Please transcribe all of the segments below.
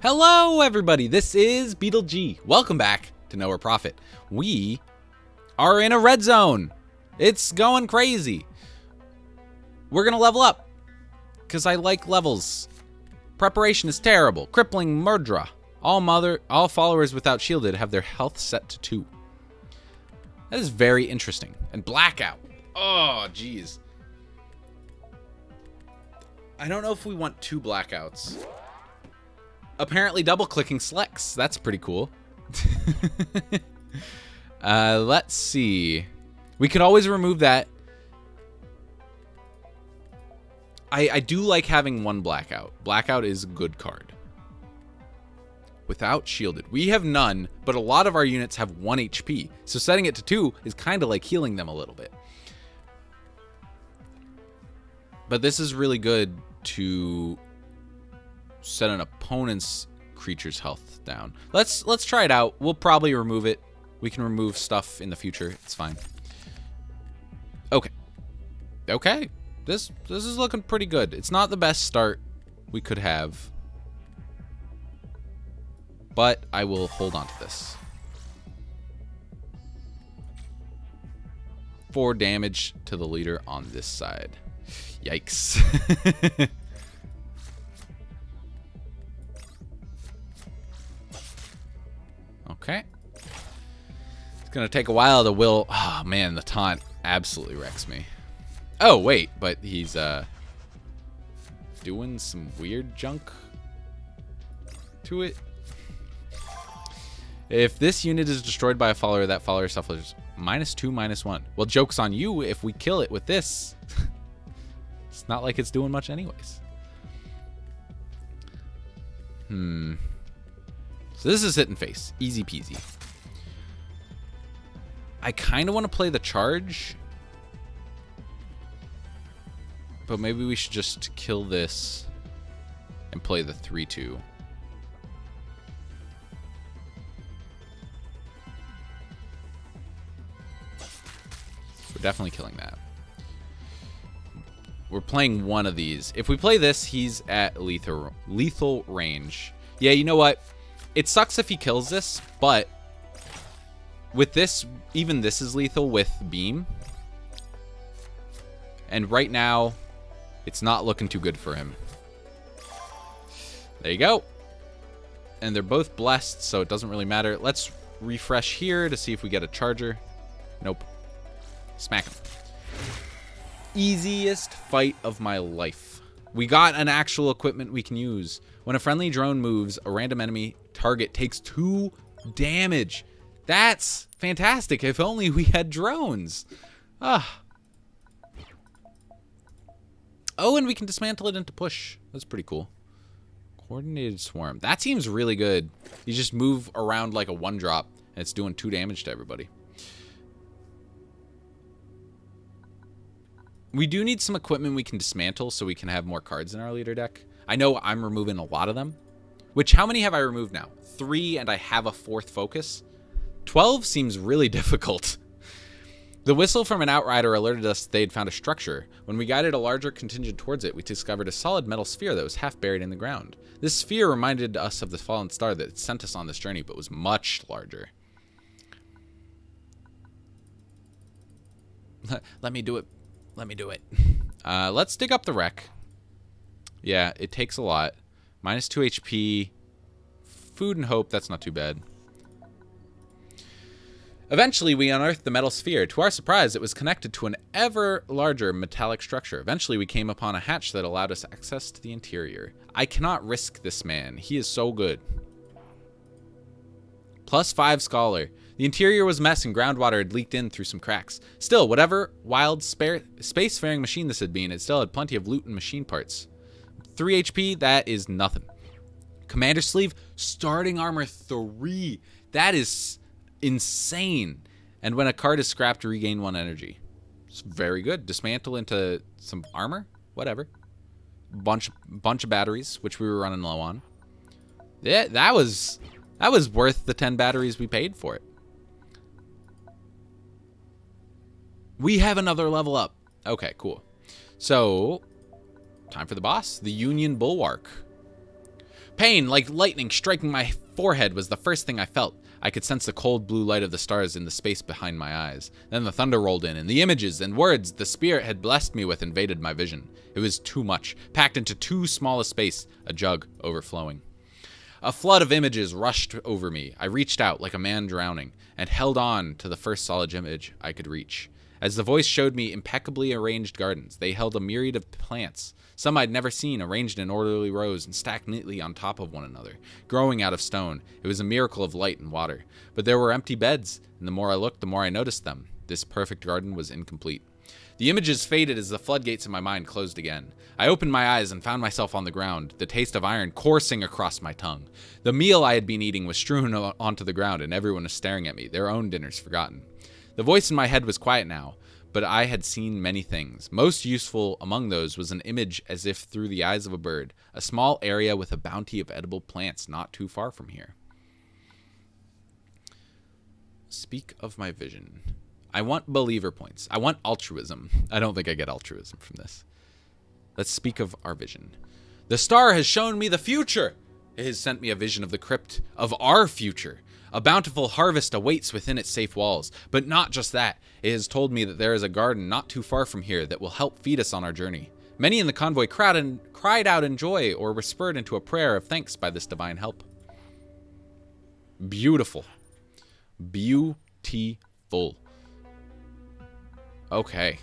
Hello everybody, this is BeetleG. Welcome back to Know or Profit. We are in a red zone. It's going crazy. We're gonna level up, because I like levels. Preparation is terrible. Crippling murder. All followers without shielded have their health set to 2. That is very interesting. And blackout. Oh, jeez. I don't know if we want 2 blackouts. Apparently double-clicking selects. That's pretty cool. Let's see. We could always remove that. I do like having 1 blackout. Blackout is a good card. Without shielded. We have none, but a lot of our units have 1 HP. So setting it to 2 is kind of like healing them a little bit. But this is really good to set an opponent's creature's health down. Let's try it out. We'll probably remove it. We can remove stuff in the future. It's fine. Okay. This is looking pretty good. It's not the best start we could have, but I will hold on to this. 4 damage to the leader on this side. Yikes. Okay. It's going to take a while to will... Oh, man, the taunt absolutely wrecks me. Oh, wait, but he's doing some weird junk to it. If this unit is destroyed by a follower, that follower suffers -2, -1. Well, joke's on you if we kill it with this. It's not like it's doing much anyways. So this is hit and face. Easy peasy. I kind of want to play the charge, but maybe we should just kill this and play the 3-2. We're definitely killing that. We're playing one of these. If we play this, he's at lethal range. Yeah, you know what? It sucks if he kills this, but with this, even this is lethal with beam. And right now, it's not looking too good for him. There you go. And they're both blessed, so it doesn't really matter. Let's refresh here to see if we get a charger. Nope. Smack him. Easiest fight of my life. We got an actual equipment we can use. When a friendly drone moves, a random enemy target takes 2 damage. That's fantastic. If only we had drones. Ah. Oh, and we can dismantle it into push. That's pretty cool. Coordinated swarm. That seems really good. You just move around like a 1-drop, and it's doing 2 damage to everybody. We do need some equipment we can dismantle so we can have more cards in our leader deck. I know I'm removing a lot of them. Which, how many have I removed now? 3, and I have a 4th focus? 12 seems really difficult. The whistle from an outrider alerted us they'd found a structure. When we guided a larger contingent towards it, we discovered a solid metal sphere that was half buried in the ground. This sphere reminded us of the fallen star that sent us on this journey, but was much larger. Let me do it. Let me do it. Let's dig up the wreck. Yeah, it takes a lot. -2 HP. Food and hope, that's not too bad. Eventually, we unearthed the metal sphere. To our surprise, it was connected to an ever larger metallic structure. Eventually, we came upon a hatch that allowed us access to the interior. I cannot risk this man. He is so good. +5 scholar. The interior was a mess and groundwater had leaked in through some cracks. Still, whatever wild spacefaring machine this had been, it still had plenty of loot and machine parts. 3 HP, that is nothing. Commander sleeve, starting armor 3. That is insane. And when a card is scrapped, regain 1 energy. It's very good. Dismantle into some armor, whatever. Bunch of batteries, which we were running low on. Yeah, that was worth the 10 batteries we paid for it. We have another level up. Okay, cool. So, time for the boss, the Union Bulwark. Pain, like lightning striking my forehead, was the first thing I felt. I could sense the cold blue light of the stars in the space behind my eyes. Then the thunder rolled in, and the images and words the spirit had blessed me with invaded my vision. It was too much, packed into too small a space, a jug overflowing. A flood of images rushed over me. I reached out like a man drowning, and held on to the first solid image I could reach. As the voice showed me impeccably arranged gardens, they held a myriad of plants. Some I'd never seen, arranged in orderly rows and stacked neatly on top of one another, growing out of stone. It was a miracle of light and water. But there were empty beds, and the more I looked, the more I noticed them. This perfect garden was incomplete. The images faded as the floodgates in my mind closed again. I opened my eyes and found myself on the ground, the taste of iron coursing across my tongue. The meal I had been eating was strewn onto the ground, and everyone was staring at me, their own dinners forgotten. The voice in my head was quiet now, but I had seen many things. Most useful among those was an image as if through the eyes of a bird, a small area with a bounty of edible plants not too far from here. Speak of my vision. I want believer points. I want altruism. I don't think I get altruism from this. Let's speak of our vision. The star has shown me the future. It has sent me a vision of the crypt, of our future. A bountiful harvest awaits within its safe walls. But not just that. It has told me that there is a garden not too far from here that will help feed us on our journey. Many in the convoy cried out in joy or were spurred into a prayer of thanks by this divine help. Beautiful. Beautiful. Okay.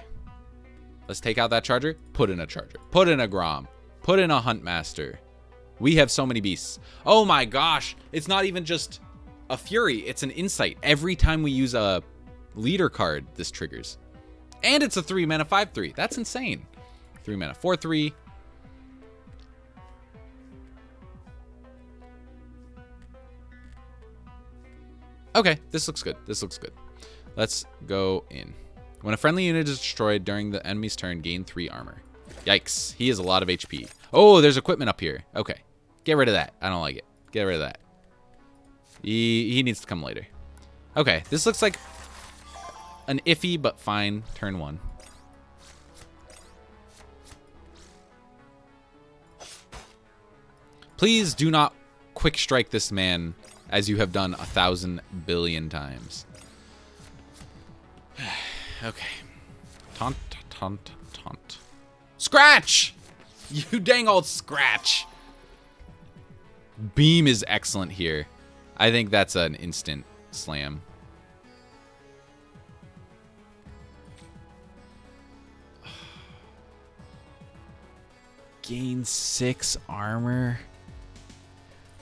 Let's take out that charger. Put in a charger. Put in a Grom. Put in a Huntmaster. We have so many beasts. Oh my gosh. It's not even just a Fury. It's an Insight. Every time we use a leader card, this triggers. And it's a 3 mana 5/3. That's insane. 3 mana 4/3. Okay, this looks good. This looks good. Let's go in. When a friendly unit is destroyed during the enemy's turn, gain 3 armor. Yikes. He has a lot of HP. Oh, there's equipment up here. Okay. Get rid of that. I don't like it. Get rid of that. He needs to come later. Okay, this looks like an iffy but fine turn 1. Please do not quick strike this man as you have done 1,000 billion times. Okay. Taunt, taunt, taunt. Scratch! You dang old Scratch. Beam is excellent here. I think that's an instant slam. Gain 6 armor.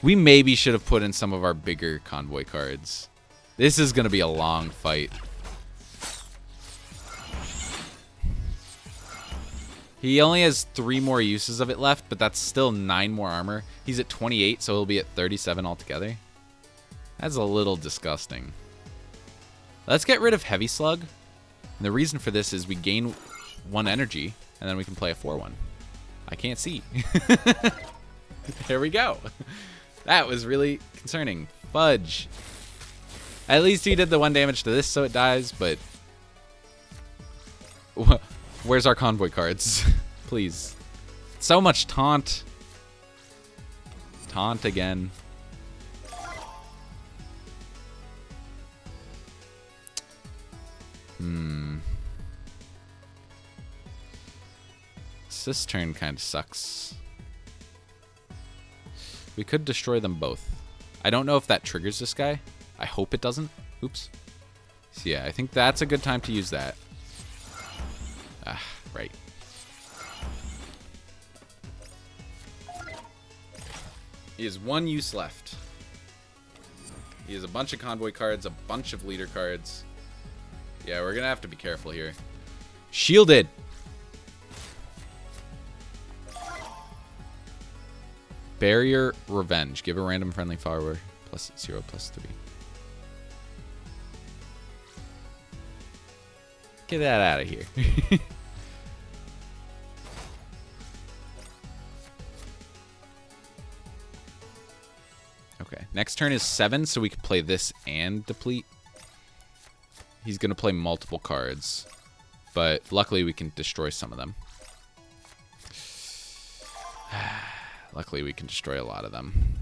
We maybe should have put in some of our bigger convoy cards. This is going to be a long fight. He only has 3 more uses of it left, but that's still 9 more armor. He's at 28, so he'll be at 37 altogether. That's a little disgusting. Let's get rid of Heavy Slug. And the reason for this is we gain 1 energy, and then we can play a 4/1. I can't see. There we go. That was really concerning. Fudge. At least he did the 1 damage to this, so it dies, but... Where's our convoy cards? Please. So much taunt. Taunt again. This turn kind of sucks. We could destroy them both. I don't know if that triggers this guy. I hope it doesn't. Oops. So yeah, I think that's a good time to use that. Ah, right. He has 1 use left. He has a bunch of convoy cards, a bunch of leader cards. Yeah, we're gonna have to be careful here. Shielded! Barrier Revenge. Give a random friendly follower +0/+3. Get that out of here. Okay, next turn is 7, so we can play this and deplete. He's going to play multiple cards, but luckily we can destroy some of them. Luckily, we can destroy a lot of them.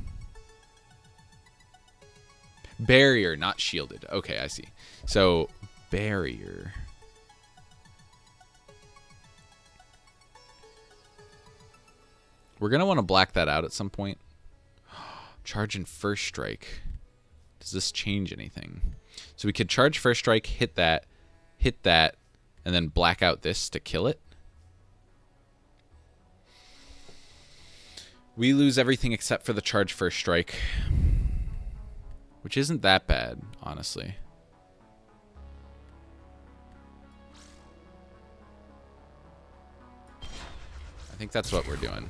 Barrier, not shielded. Okay, I see. So, barrier. We're going to want to black that out at some point. Charge in first strike. Does this change anything? So we could charge first strike, hit that, and then black out this to kill it. We lose everything except for the charge first strike, which isn't that bad, honestly. I think that's what we're doing.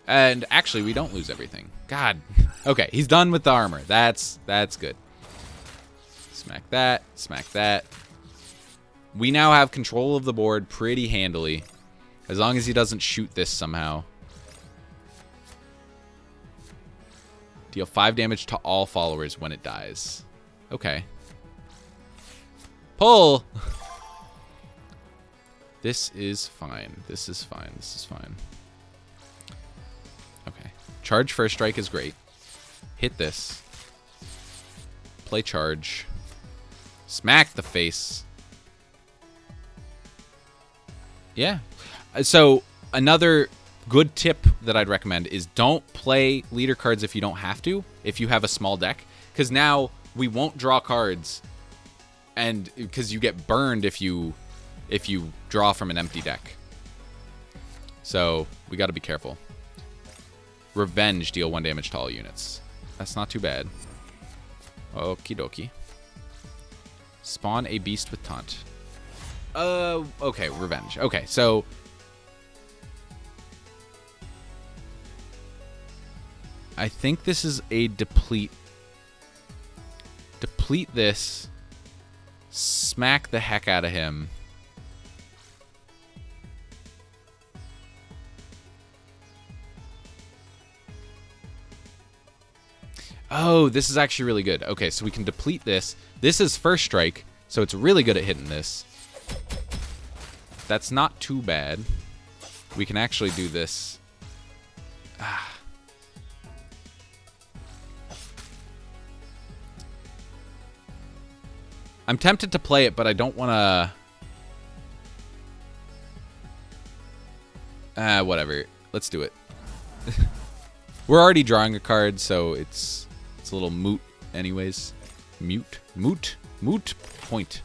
And actually, we don't lose everything. God. Okay, he's done with the armor. That's good. Smack that. Smack that. We now have control of the board pretty handily. As long as he doesn't shoot this somehow. Deal 5 damage to all followers when it dies. Okay. Pull! This is fine. This is fine. This is fine. Okay. Charge first strike is great. Hit this. Play charge. Smack the face. Yeah. So another good tip that I'd recommend is don't play leader cards if you don't have to, if you have a small deck. Because now we won't draw cards. And because you get burned if you draw from an empty deck. So we got to be careful. Revenge, deal 1 damage to all units. That's not too bad. Okie dokie. Spawn a beast with taunt. Okay, revenge. Okay, so I think this is a deplete. Deplete this. Smack the heck out of him. Oh, this is actually really good. Okay, so we can deplete this. This is first strike, so it's really good at hitting this. That's not too bad. We can actually do this. I'm tempted to play it, but I don't want to... whatever. Let's do it. We're already drawing a card, so it's a little moot anyways. Moot point.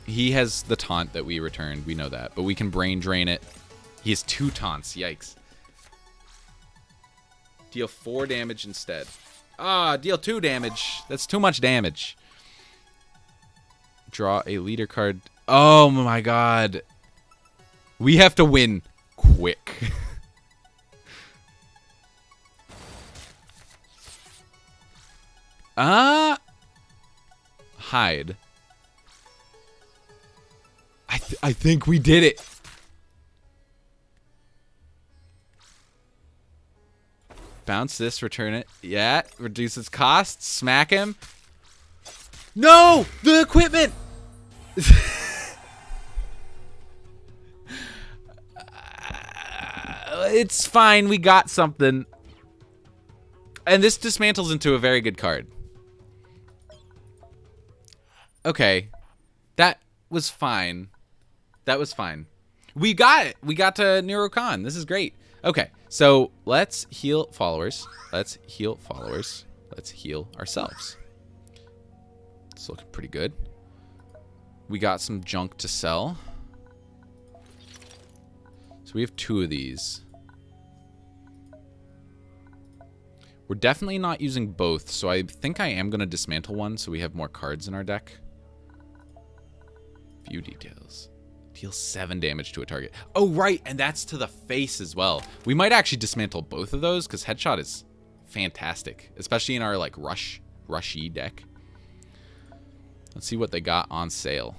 He has the taunt that we returned. We know that, but we can brain drain it. He has 2 taunts. Yikes. Deal 4 damage instead. Deal 2 damage. That's too much damage. Draw a leader card. Oh my god. We have to win quick. Hide. I think we did it. Bounce this, return it. Yeah, reduce its cost. Smack him. No! The equipment! It's fine. We got something. And this dismantles into a very good card. Okay. That was fine. That was fine. We got it. We got to Neurocon. This is great. Okay, so let's heal followers. Let's heal followers. Let's heal ourselves. It's looking pretty good. We got some junk to sell. So we have 2 of these. We're definitely not using both, so I think I am going to dismantle one so we have more cards in our deck. View details. Deal 7 damage to a target. Oh, right, and that's to the face as well. We might actually dismantle both of those because headshot is fantastic, especially in our like rushy deck. Let's see what they got on sale.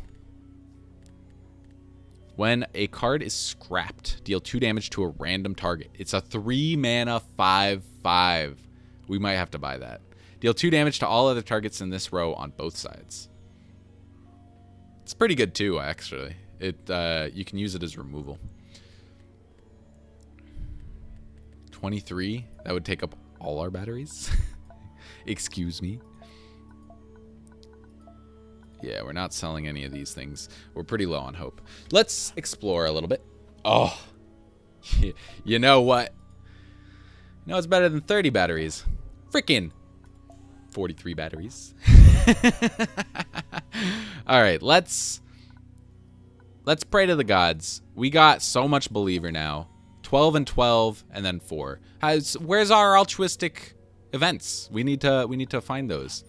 When a card is scrapped, deal 2 damage to a random target. It's a 3 mana 5/5. We might have to buy that. Deal 2 damage to all other targets in this row on both sides. It's pretty good too, actually. It you can use it as removal. 23. That would take up all our batteries. Excuse me. Yeah, we're not selling any of these things. We're pretty low on hope. Let's explore a little bit. Oh, you know what? No, it's better than 30 batteries. Freaking 43 batteries. All right, let's pray to the gods. We got so much believer now. 12 and 12 and then 4. Where's our altruistic events? We need to find those.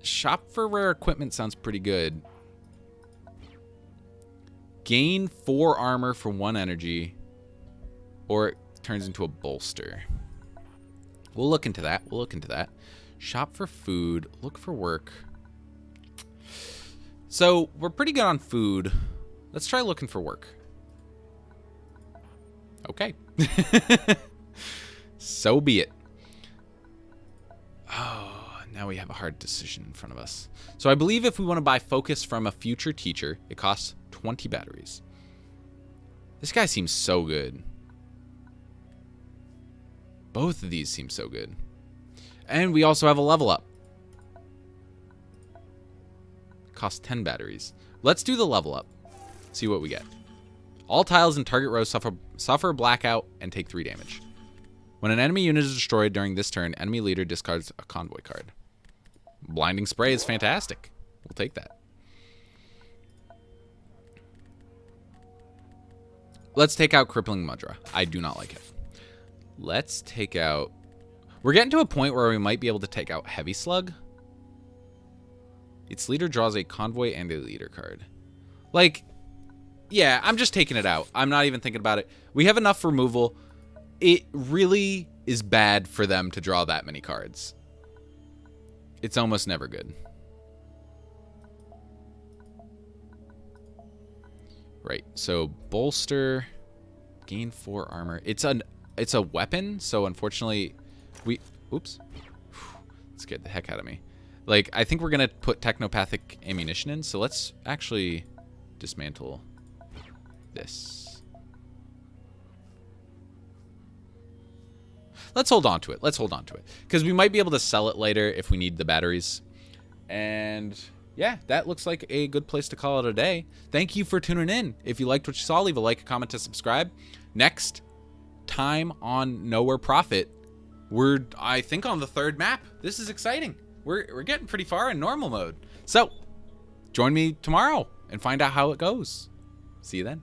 Shop for rare equipment sounds pretty good. Gain 4 armor for 1 energy, or it turns into a bolster. We'll look into that. We'll look into that. Shop for food. Look for work. So we're pretty good on food. Let's try looking for work. Okay. So be it. Oh, now we have a hard decision in front of us. So I believe if we want to buy focus from a future teacher, it costs 20 batteries. This guy seems so good. Both of these seem so good. And we also have a level up. Costs 10 batteries. Let's do the level up. See what we get. All tiles in target row suffer blackout and take 3 damage. When an enemy unit is destroyed during this turn, enemy leader discards a convoy card. Blinding spray is fantastic. We'll take that. Let's take out crippling mudra. I do not like it. Let's take out... We're getting to a point where we might be able to take out heavy slug. Its leader draws a convoy and a leader card. Like, yeah, I'm just taking it out. I'm not even thinking about it. We have enough removal. It really is bad for them to draw that many cards. It's almost never good. Right, so bolster, gain 4 armor. It's a weapon, so unfortunately oops. That scared the heck out of me. Like, I think we're gonna put technopathic ammunition in, so let's actually dismantle this. Let's hold on to it. Let's hold on to it. Because we might be able to sell it later if we need the batteries. And yeah, that looks like a good place to call it a day. Thank you for tuning in. If you liked what you saw, leave a like, a comment, to subscribe. Next time on Nowhere Profit, we're, I think, on the 3rd map. This is exciting. We're getting pretty far in normal mode. So join me tomorrow and find out how it goes. See you then.